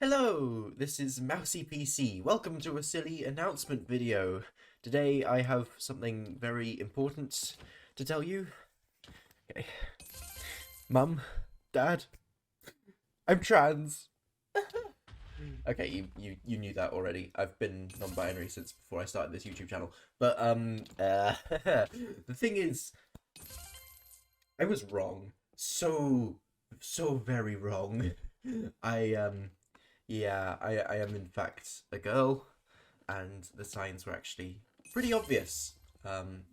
Hello, this is Mousy PC. Welcome to a silly announcement video. Today I have something very important to tell you. Okay. Mum, Dad, I'm trans. Okay, you knew that already. I've been non-binary since before I started this YouTube channel. But the thing is, I was wrong. So very wrong. I yeah, I am in fact a girl, and the signs were actually pretty obvious.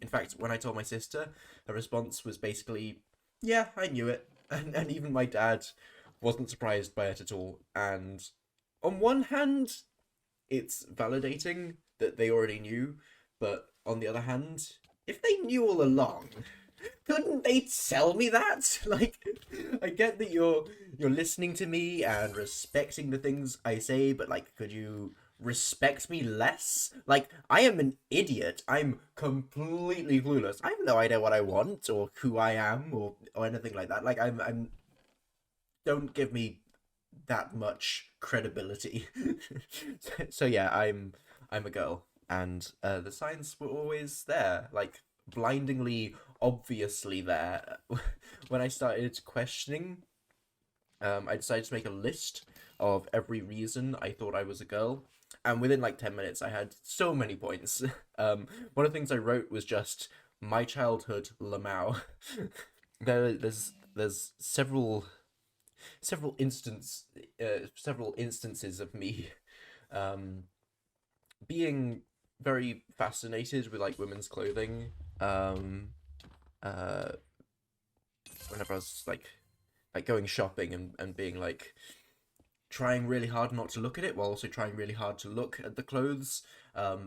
In fact, when I told my sister, her response was basically, "Yeah, I knew it," and even my dad wasn't surprised by it at all. And on one hand, it's validating that they already knew, but on the other hand, if they knew all along, couldn't they tell me that? Like, I get that you're listening to me and respecting the things I say, but like, could you respect me less? Like, I am an idiot. I'm completely clueless. I have no idea what I want or who I am or anything like that. Like, I'm don't give me that much credibility. So yeah, I'm a girl, and the signs were always there, like blindingly, obviously there. When I started questioning, I decided to make a list of every reason I thought I was a girl, and within like 10 minutes, I had so many points. One of the things I wrote was just my childhood Lamau. There's several instances of me um being very fascinated with like women's clothing um uh whenever I was like going shopping and being like trying really hard not to look at it while also trying really hard to look at the clothes,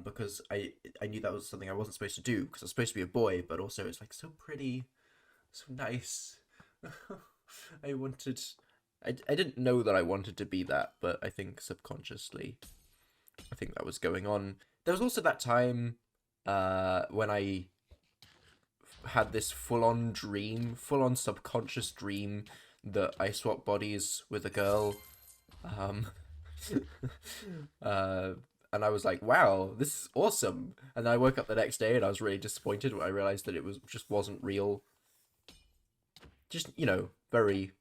because I knew that was something I wasn't supposed to do because I was supposed to be a boy, but also it's like so pretty, so nice. I wanted I didn't know that I wanted to be that, but I think subconsciously, I think that was going on. There was also that time when I had this full on subconscious dream that I swapped bodies with a girl. Um, uh, and I was like, wow, this is awesome. And I woke up the next day and I was really disappointed when I realized that it was just wasn't real. Just, very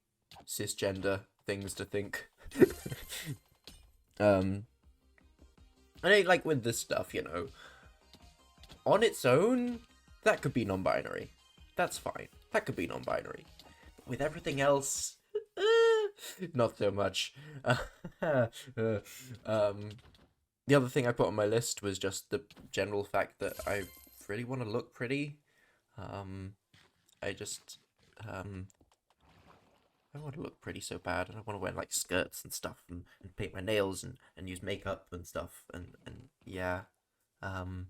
cisgender things to think. um, and like with this stuff, on its own, that could be non-binary. That's fine. That could be non-binary. But with everything else, not so much. Um, the other thing I put on my list was just the general fact that I really want to look pretty. Um, I just um, I want to look pretty so bad, and I want to wear like skirts and stuff, and paint my nails and use makeup and stuff, and yeah. Um,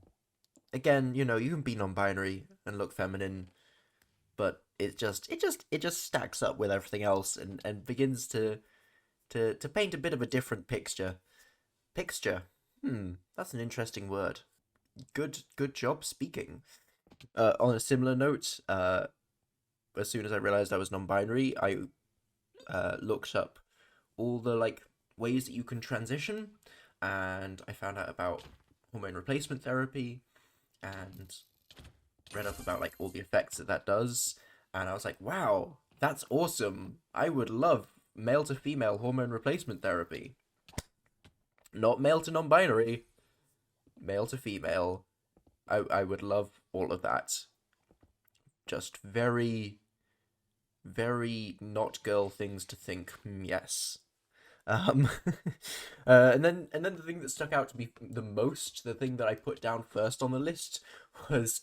Again, you can be non-binary and look feminine, but it just stacks up with everything else and begins to paint a bit of a different picture. Picture. That's an interesting word. Good job speaking. On a similar note, as soon as I realized I was non-binary, I looked up all the like ways that you can transition, and I found out about hormone replacement therapy and read up about like all the effects that does, and I was like, wow, that's awesome. I would love male to female hormone replacement therapy. Not male to non-binary, male to female. I would love all of that. Just very very not girl things to think. Yes. Um, and then the thing that stuck out to me the most, the thing that I put down first on the list was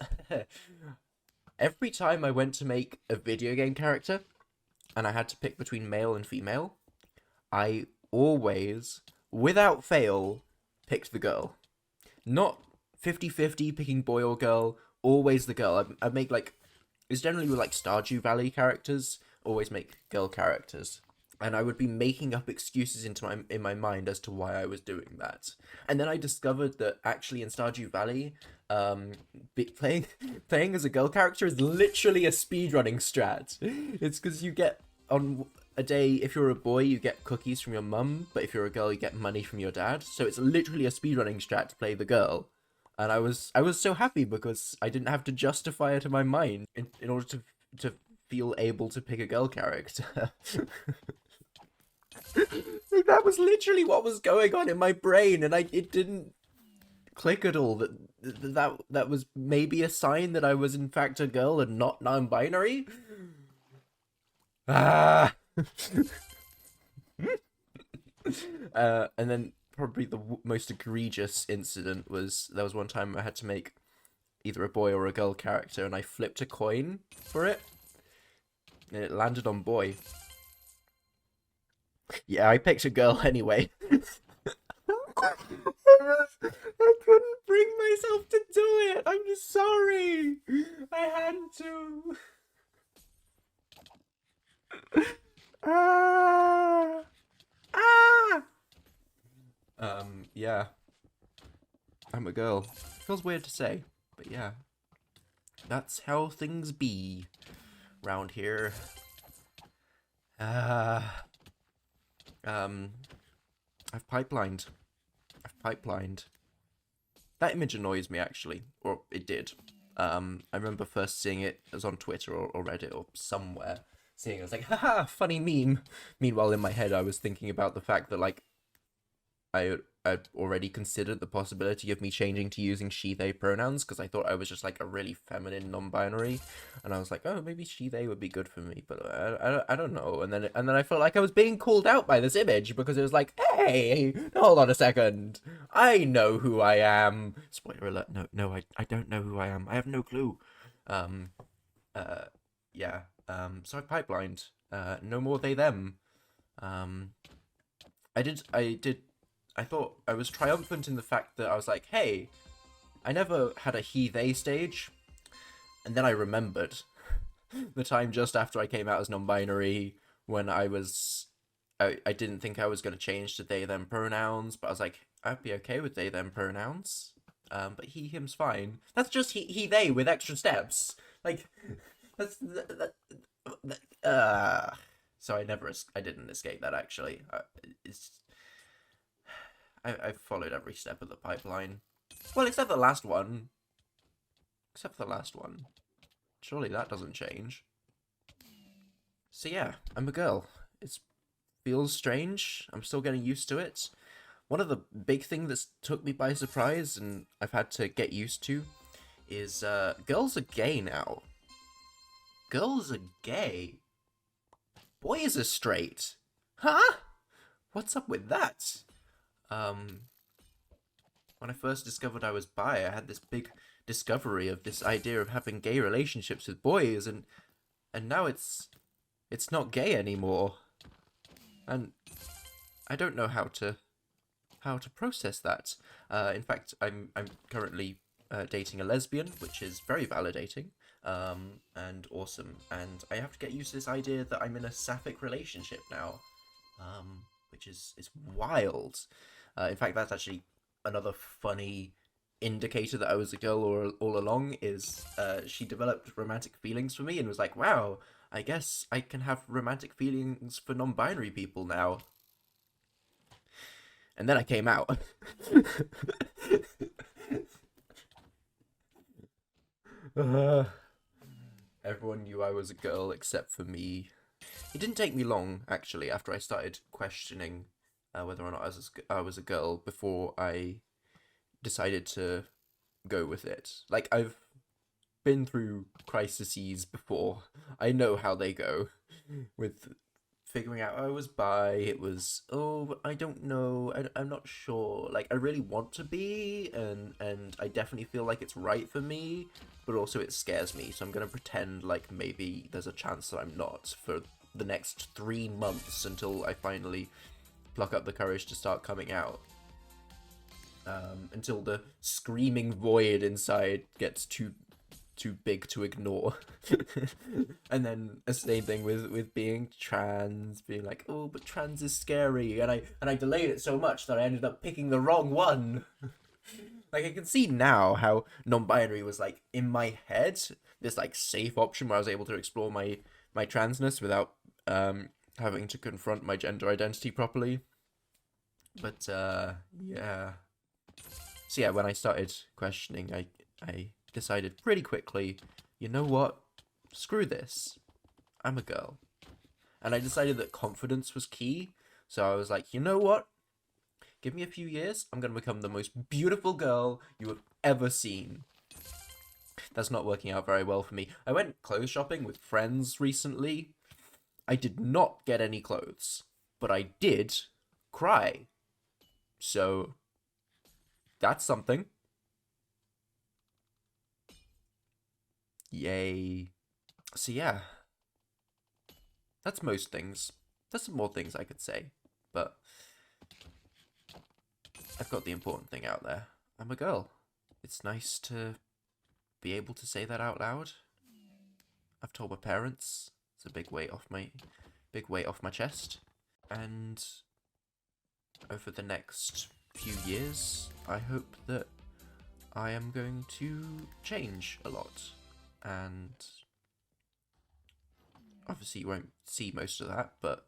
every time I went to make a video game character and I had to pick between male and female, I always, without fail, picked the girl. Not 50-50 picking boy or girl, always the girl. I make like, it's generally with like Stardew Valley characters, always make girl characters. And I would be making up excuses in my mind as to why I was doing that. And then I discovered that actually in Stardew Valley, playing playing as a girl character is literally a speedrunning strat. It's because you get on a day, if you're a boy, you get cookies from your mum, but if you're a girl, you get money from your dad. So it's literally a speedrunning strat to play the girl. And I was so happy because I didn't have to justify it in my mind in order to feel able to pick a girl character. Like, that was literally what was going on in my brain, and it didn't click at all that was maybe a sign that I was in fact a girl and not non-binary. Ah. And then probably the most egregious incident was there was one time I had to make either a boy or a girl character, and I flipped a coin for it, and it landed on boy. Yeah, I picked a girl anyway. I couldn't bring myself to do it. I'm just sorry. I had to. Ah. Ah. Yeah. I'm a girl. Feels weird to say, but yeah. That's how things be round here. Ah. I've pipelined. That image annoys me, actually. Or it did. I remember first seeing it, it was on Twitter or Reddit or somewhere, seeing it, I was like, haha, funny meme. Meanwhile, in my head, I was thinking about the fact that, like, I'd already considered the possibility of me changing to using she, they pronouns, because I thought I was just, like, a really feminine non-binary, and I was like, oh, maybe she, they would be good for me, but I don't know, and then I felt like I was being called out by this image, because it was like, hey, hold on a second, I know who I am. Spoiler alert, no, I don't know who I am, I have no clue. Yeah, so I pipelined, no more they, them. I thought I was triumphant in the fact that I was like, hey, I never had a he, they stage. And then I remembered the time just after I came out as non-binary when I didn't think I was going to change to they, them pronouns, but I was like, I'd be okay with they, them pronouns. But he, him's fine. That's just he, they with extra steps. Like, that's, so I didn't escape that, actually. I've followed every step of the pipeline. Well, except the last one. Surely that doesn't change. So yeah, I'm a girl. It feels strange. I'm still getting used to it. One of the big things that's took me by surprise and I've had to get used to is girls are gay now. Girls are gay. Boys are straight. Huh? What's up with that? When I first discovered I was bi, I had this big discovery of this idea of having gay relationships with boys, and now it's not gay anymore, and I don't know how to process that. In fact, I'm currently dating a lesbian, which is very validating, and awesome, and I have to get used to this idea that I'm in a sapphic relationship now, which is wild. In fact, that's actually another funny indicator that I was a girl all along, is she developed romantic feelings for me and was like, wow, I guess I can have romantic feelings for non-binary people now. And then I came out. Everyone knew I was a girl except for me. It didn't take me long, actually, after I started questioning whether or not I was a girl before I decided to go with it. Like, I've been through crises before. I know how they go. With figuring out I was bi, it was, oh, but I don't know, I'm not sure. Like, I really want to be, and I definitely feel like it's right for me, but also it scares me, so I'm gonna pretend like maybe there's a chance that I'm not for the next 3 months until I finally pluck up the courage to start coming out. Until the screaming void inside gets too big to ignore. And then the same thing with being trans, being like, oh, but trans is scary, and I delayed it so much that I ended up picking the wrong one. Like, I can see now how non-binary was, like, in my head, this, like, safe option where I was able to explore my transness without having to confront my gender identity properly. But yeah. So yeah, when I started questioning, I decided pretty quickly, you know what? Screw this. I'm a girl. And I decided that confidence was key. So I was like, you know what? Give me a few years, I'm going to become the most beautiful girl you have ever seen. That's not working out very well for me. I went clothes shopping with friends recently. I did not get any clothes, but I did cry. So that's something. Yay. So yeah, that's most things. There's some more things I could say, but I've got the important thing out there. I'm a girl. It's nice to be able to say that out loud. I've told my parents. It's a big weight off my chest. And over the next few years, I hope that I am going to change a lot. And obviously you won't see most of that, but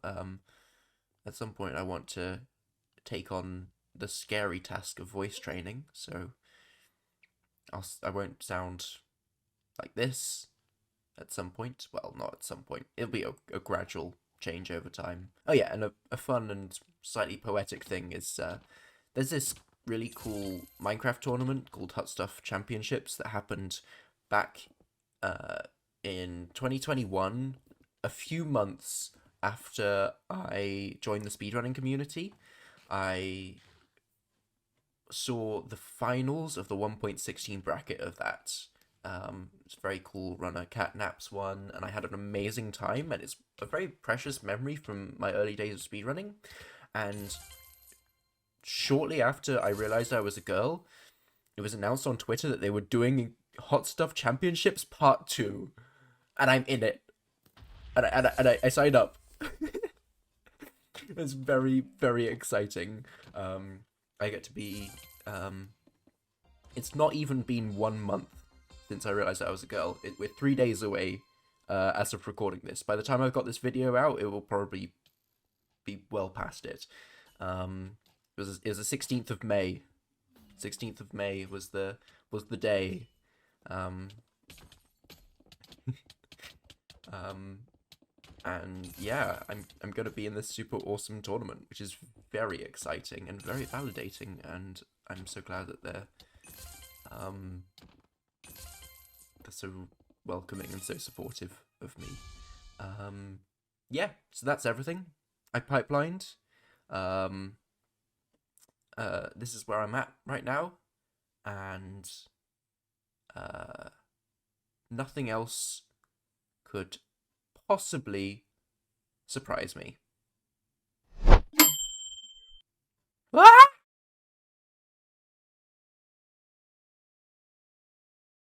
at some point I want to take on the scary task of voice training, so I won't sound like this at some point. Well, not at some point. It'll be a gradual change over time. Oh yeah, and a fun and slightly poetic thing is there's this really cool Minecraft tournament called Hot Stuff Championships that happened back in 2021, a few months after I joined the speedrunning community. I saw the finals of the 1.16 bracket of that. It's a very cool runner. Catnaps won, and I had an amazing time, and it's a very precious memory from my early days of speedrunning. And shortly after I realized I was a girl, it was announced on Twitter that they were doing Hot Stuff Championships Part 2, and I'm in it. And I signed up. It's very, very exciting. I get to be... it's not even been 1 month since I realized that I was a girl. We're 3 days away as of recording this. By the time I've got this video out, it will probably be well past it. It was the 16th of May. 16th of May was the day. And yeah, I'm gonna be in this super awesome tournament, which is very exciting and very validating, and I'm so glad that they're so welcoming and so supportive of me. Yeah, so that's everything. I pipelined. This is where I'm at right now, and nothing else could possibly surprise me. Ah!